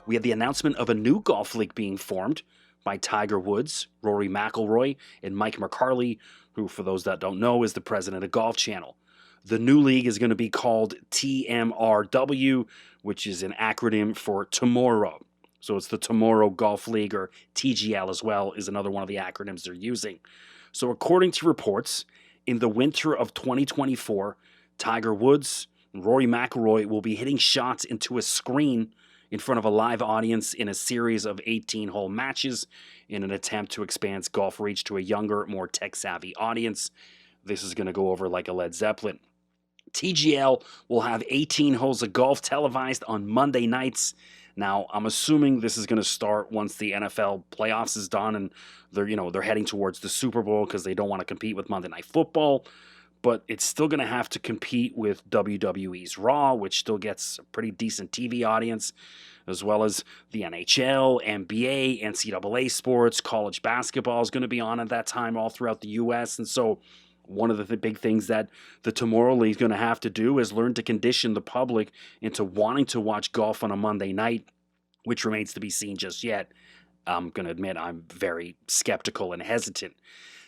We had the announcement of a new golf league being formed by Tiger Woods, Rory McIlroy, and Mike McCarley, who, for those that don't know, is the president of Golf Channel. The new league is going to be called TMRW, which is an acronym for Tomorrow. So it's the Tomorrow Golf League, or TGL as well, is another one of the acronyms they're using. So according to reports, in the winter of 2024, Tiger Woods and Rory McIlroy will be hitting shots into a screen in front of a live audience in a series of 18-hole matches in an attempt to expand golf reach to a younger, more tech-savvy audience. This is going to go over like a Led Zeppelin. TGL will have 18 holes of golf televised on Monday nights. Now, I'm assuming this is going to start once the NFL playoffs is done and they're heading towards the Super Bowl because they don't want to compete with Monday Night Football. But it's still going to have to compete with WWE's Raw, which still gets a pretty decent TV audience, as well as the NHL, NBA, NCAA sports, college basketball is going to be on at that time all throughout the U.S. And so one of the big things that the Tomorrow League is going to have to do is learn to condition the public into wanting to watch golf on a Monday night, which remains to be seen just yet. I'm going to admit I'm very skeptical and hesitant.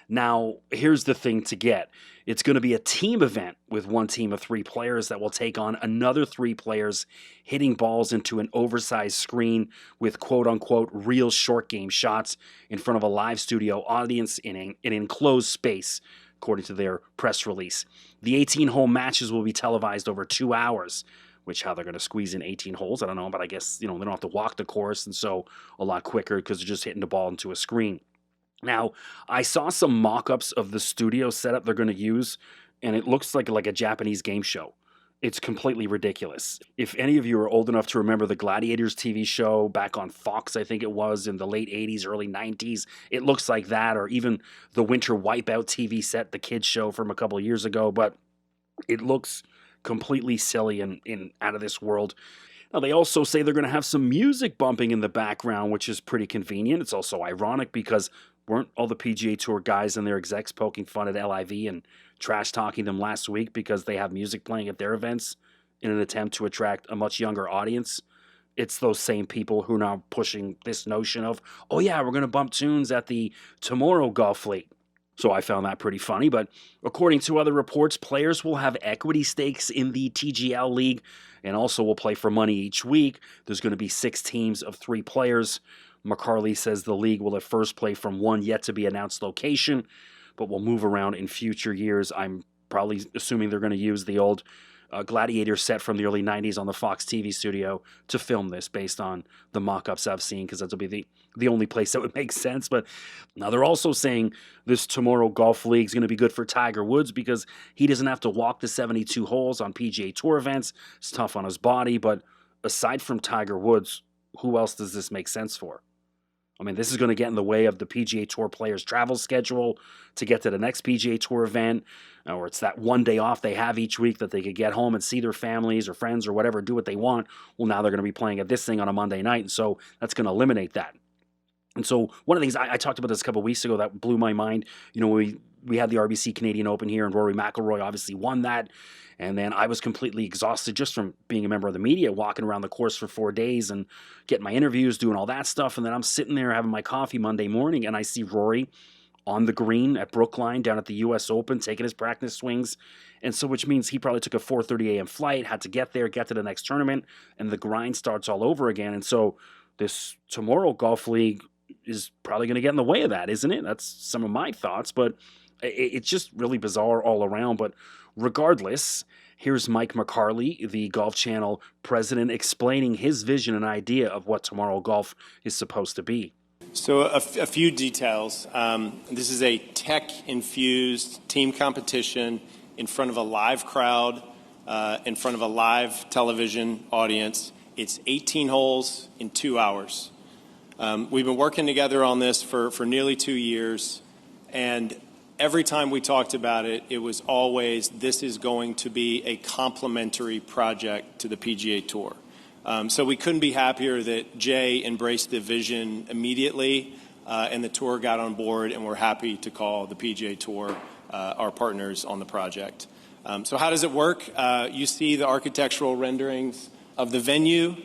Now, here's the thing to get. It's going to be a team event with one team of 3 players that will take on another 3 players hitting balls into an oversized screen with quote-unquote real short game shots in front of a live studio audience in an enclosed space, according to their press release. The 18-hole matches will be televised over 2 hours, which how they're going to squeeze in 18 holes, I don't know, but I guess they don't have to walk the course, and so a lot quicker because they're just hitting the ball into a screen. Now, I saw some mock-ups of the studio setup they're going to use, and it looks like a Japanese game show. It's completely ridiculous. If any of you are old enough to remember the Gladiators TV show back on Fox, I think it was, in the late 80s, early 90s, it looks like that, or even the Winter Wipeout TV set, the kids show from a couple of years ago, but it looks completely silly and out of this world. Now, they also say they're going to have some music bumping in the background, which is pretty convenient. It's also ironic because weren't all the PGA Tour guys and their execs poking fun at LIV and trash-talking them last week because they have music playing at their events in an attempt to attract a much younger audience? It's those same people who are now pushing this notion of, oh yeah, we're going to bump tunes at the Tomorrow Golf League. So I found that pretty funny, but according to other reports, players will have equity stakes in the TGL League and also will play for money each week. There's going to be 6 teams of 3 players. McCarley says the league will at first play from one yet-to-be-announced location, but will move around in future years. I'm probably assuming they're going to use the old Gladiator set from the early 90s on the Fox TV studio to film this based on the mock-ups I've seen, because that'll be the only place that would make sense. But now they're also saying this Tomorrow Golf League is going to be good for Tiger Woods because he doesn't have to walk the 72 holes on PGA Tour events. It's tough on his body, but aside from Tiger Woods, who else does this make sense for? I mean, this is going to get in the way of the PGA Tour players' travel schedule to get to the next PGA Tour event, or it's that one day off they have each week that they could get home and see their families or friends or whatever, do what they want. Well, now they're going to be playing at this thing on a Monday night, and so that's going to eliminate that. And so one of the things I talked about this a couple of weeks ago that blew my mind, we had the RBC Canadian Open here, and Rory McIlroy obviously won that. And then I was completely exhausted just from being a member of the media, walking around the course for 4 days and getting my interviews, doing all that stuff. And then I'm sitting there having my coffee Monday morning, and I see Rory on the green at Brookline down at the U.S. Open, taking his practice swings. And so which means he probably took a 4:30 a.m. flight, had to get there, get to the next tournament, and the grind starts all over again. And so this Tomorrow Golf League is probably going to get in the way of that, isn't it? That's some of my thoughts, but it's just really bizarre all around. But regardless, here's Mike McCarley, the Golf Channel president, explaining his vision and idea of what Tomorrow Golf is supposed to be. So a few details. This is a tech-infused team competition in front of a live crowd, in front of a live television audience. It's 18 holes in 2 hours. We've been working together on this for nearly 2 years, and every time we talked about it, it was always, this is going to be a complementary project to the PGA Tour. So we couldn't be happier that Jay embraced the vision immediately, and the Tour got on board, and we're happy to call the PGA Tour our partners on the project. So how does it work? You see the architectural renderings of the venue.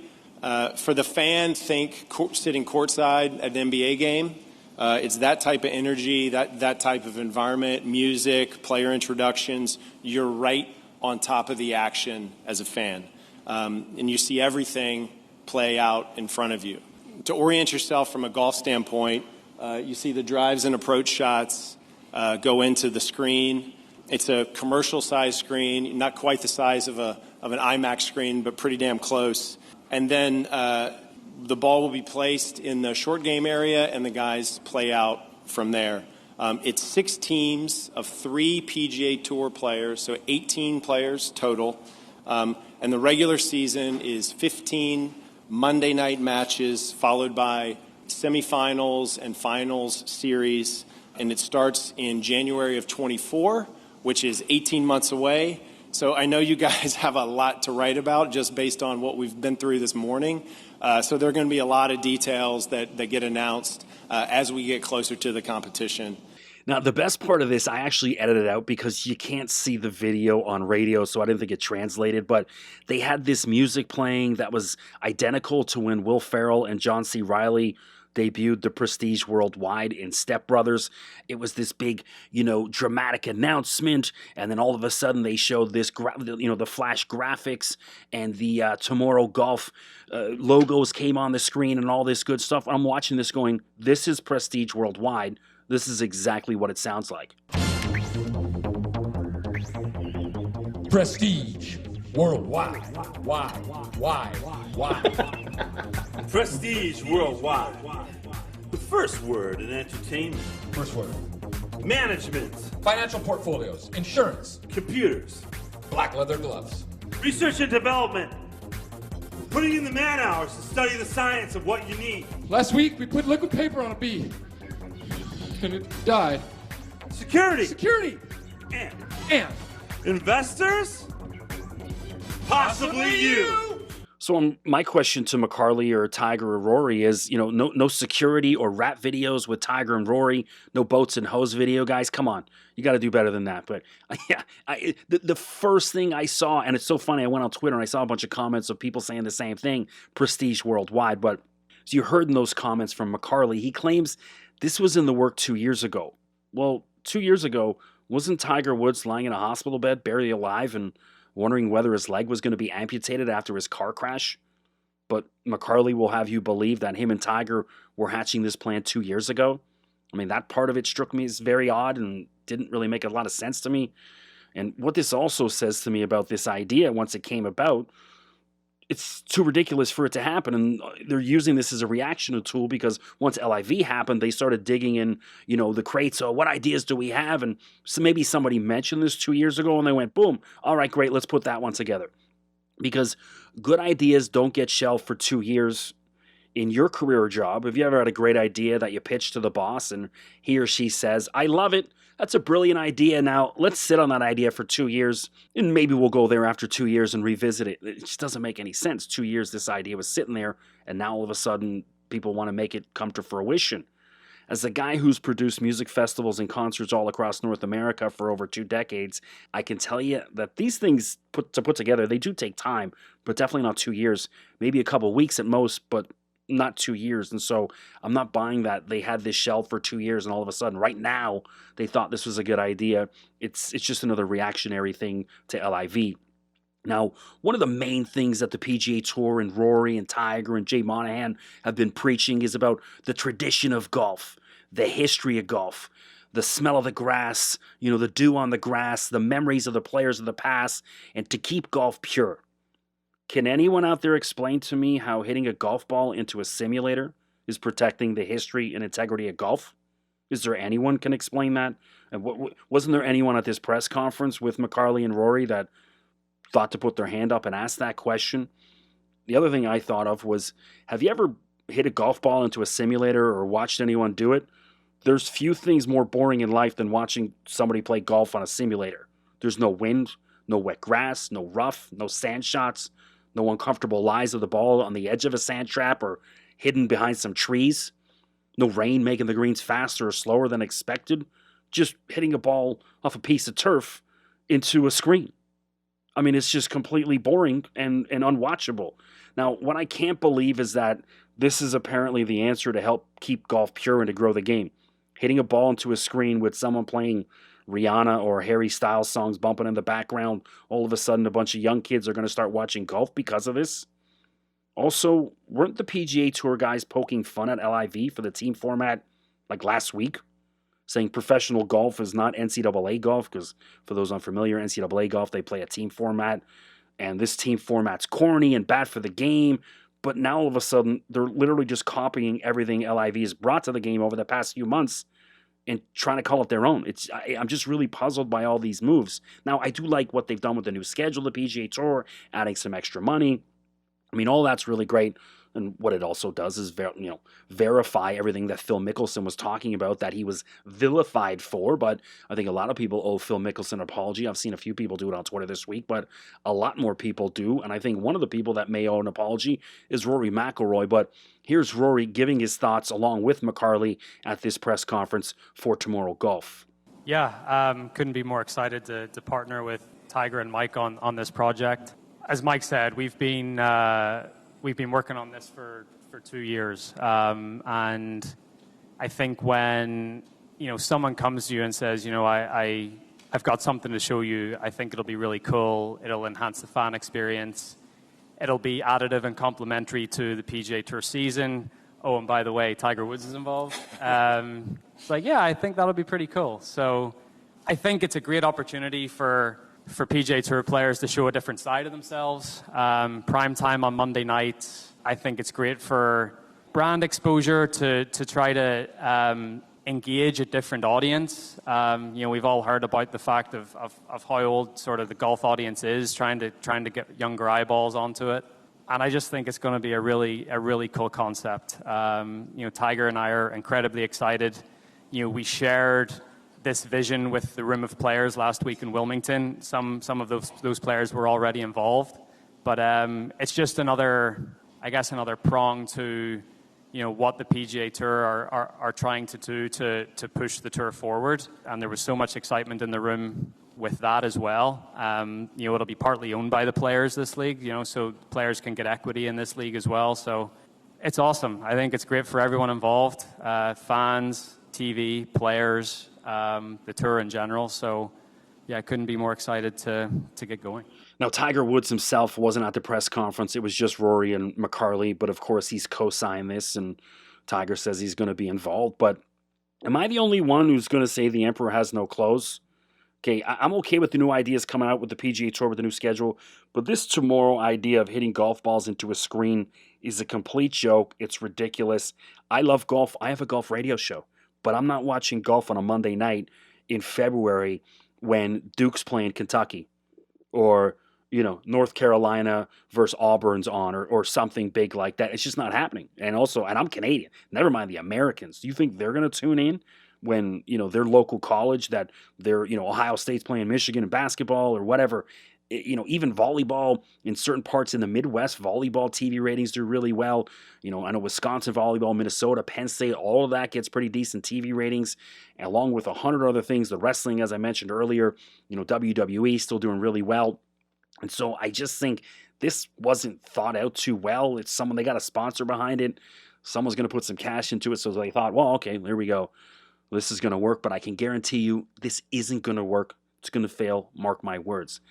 For the fan, think sitting courtside at an NBA game. It's that type of energy, that type of environment, music, player introductions. You're right on top of the action as a fan. And you see everything play out in front of you. To orient yourself from a golf standpoint, you see the drives and approach shots go into the screen. It's a commercial-sized screen, not quite the size of an IMAX screen, but pretty damn close. And then the ball will be placed in the short game area, and the guys play out from there. It's 6 teams of 3 PGA Tour players, so 18 players total. And the regular season is 15 Monday night matches, followed by semifinals and finals series. And it starts in January of 24, which is 18 months away. So I know you guys have a lot to write about just based on what we've been through this morning. So there are going to be a lot of details that get announced as we get closer to the competition. Now, the best part of this, I actually edited out because you can't see the video on radio, so I didn't think it translated. But they had this music playing that was identical to when Will Ferrell and John C. Reilly debuted the Prestige Worldwide in Step Brothers. It was this big, dramatic announcement, and then all of a sudden they showed this, the flash graphics and the Tomorrow Golf logos came on the screen and all this good stuff. I'm watching this going, this is Prestige Worldwide. This is exactly what it sounds like. Prestige Worldwide. Why? Prestige Worldwide. The first word in entertainment. First word. Management. Financial portfolios. Insurance. Computers. Black leather gloves. Research and development. Putting in the man hours to study the science of what you need. Last week, we put liquid paper on a bee. And it died. Security. And. Investors? Possibly you. So my question to McCarley or Tiger or Rory is, no security or rap videos with Tiger and Rory, no boats and hose video, guys. Come on, you got to do better than that. But yeah, the first thing I saw, and it's so funny, I went on Twitter and I saw a bunch of comments of people saying the same thing, Prestige Worldwide. But as you heard in those comments from McCarley, he claims this was in the work 2 years ago. Well, 2 years ago, wasn't Tiger Woods lying in a hospital bed, barely alive, and wondering whether his leg was going to be amputated after his car crash? But McCarley will have you believe that him and Tiger were hatching this plan 2 years ago. I mean, that part of it struck me as very odd and didn't really make a lot of sense to me. And what this also says to me about this idea once it came about, it's too ridiculous for it to happen. And they're using this as a reaction tool because once LIV happened, they started digging in, the crates. So what ideas do we have? And so maybe somebody mentioned this 2 years ago and they went, boom, all right, great, let's put that one together. Because good ideas don't get shelved for 2 years. In your career or job, have you ever had a great idea that you pitch to the boss and he or she says, I love it. That's a brilliant idea. Now, let's sit on that idea for 2 years, and maybe we'll go there after 2 years and revisit it. It just doesn't make any sense. 2 years this idea was sitting there, and now all of a sudden people want to make it come to fruition. As a guy who's produced music festivals and concerts all across North America for over 2 decades, I can tell you that these things put together, they do take time, but definitely not 2 years. Maybe a couple weeks at most, but not 2 years. And so I'm not buying that they had this shelved for 2 years and all of a sudden right now they thought this was a good idea. It's just another reactionary thing to LIV. Now, one of the main things that the PGA Tour and Rory and Tiger and Jay Monahan have been preaching is about the tradition of golf, the history of golf, the smell of the grass, the dew on the grass, the memories of the players of the past, and to keep golf pure. Can anyone out there explain to me how hitting a golf ball into a simulator is protecting the history and integrity of golf? Is there anyone can explain that? And wasn't there anyone at this press conference with McCarley and Rory that thought to put their hand up and ask that question? The other thing I thought of was, have you ever hit a golf ball into a simulator or watched anyone do it? There's few things more boring in life than watching somebody play golf on a simulator. There's no wind, no wet grass, no rough, no sand shots, no uncomfortable lies of the ball on the edge of a sand trap or hidden behind some trees. No rain making the greens faster or slower than expected. Just hitting a ball off a piece of turf into a screen. I mean, it's just completely boring and unwatchable. Now, what I can't believe is that this is apparently the answer to help keep golf pure and to grow the game. Hitting a ball into a screen with someone playing Rihanna or Harry Styles songs bumping in the background, all of a sudden a bunch of young kids are going to start watching golf because of this. Also, weren't the PGA Tour guys poking fun at LIV for the team format like last week? Saying professional golf is not NCAA golf, because for those unfamiliar, NCAA golf, they play a team format, and this team format's corny and bad for the game. But now all of a sudden, they're literally just copying everything LIV has brought to the game over the past few months and trying to call it their own. I'm just really puzzled by all these moves. Now, I do like what they've done with the new schedule, the PGA Tour, adding some extra money. I mean, all that's really great. And what it also does is verify everything that Phil Mickelson was talking about that he was vilified for. But I think a lot of people owe Phil Mickelson an apology. I've seen a few people do it on Twitter this week, but a lot more people do. And I think one of the people that may owe an apology is Rory McIlroy. But here's Rory giving his thoughts along with McCarley at this press conference for Tomorrow Golf. Yeah, couldn't be more excited to partner with Tiger and Mike on this project. As Mike said, we've been working on this for 2 years, and I think when someone comes to you and says, I've got something to show you, I think it'll be really cool. It'll enhance the fan experience. It'll be additive and complementary to the PGA Tour season. Oh, and by the way, Tiger Woods is involved. It's like, yeah, I think that'll be pretty cool. So I think it's a great opportunity for PGA Tour players to show a different side of themselves. Prime time on Monday night. I think it's great for brand exposure to try to engage a different audience. We've all heard about the fact of how old sort of the golf audience is, trying to get younger eyeballs onto it. And I just think it's going to be a really cool concept. Tiger and I are incredibly excited. We shared this vision with the room of players last week in Wilmington. Some of those players were already involved, but it's just another prong to what the PGA Tour are trying to do to push the tour forward. And there was so much excitement in the room with that as well. It'll be partly owned by the players, this league, so players can get equity in this league as well. So it's awesome. I think it's great for everyone involved, fans, TV, players, the tour in general. So, yeah, I couldn't be more excited to get going. Now, Tiger Woods himself wasn't at the press conference. It was just Rory and McCarley. But, of course, he's co-signed this, and Tiger says he's going to be involved. But am I the only one who's going to say the emperor has no clothes? Okay, I'm okay with the new ideas coming out with the PGA Tour with the new schedule. But this tomorrow idea of hitting golf balls into a screen is a complete joke. It's ridiculous. I love golf. I have a golf radio show. But I'm not watching golf on a Monday night in February when Duke's playing Kentucky or, North Carolina versus Auburn's on or something big like that. It's just not happening. And I'm Canadian. Never mind the Americans. Do you think they're going to tune in when, their local college that they're, Ohio State's playing Michigan in basketball or whatever? Even volleyball in certain parts in the Midwest, volleyball TV ratings do really well. I know Wisconsin volleyball, Minnesota, Penn State, all of that gets pretty decent TV ratings, along with 100 other things. The wrestling, as I mentioned earlier, WWE still doing really well. And so I just think this wasn't thought out too well. It's someone, they got a sponsor behind it. Someone's going to put some cash into it. So they thought, well, okay, there we go. This is going to work. But I can guarantee you this isn't going to work. It's going to fail. Mark my words.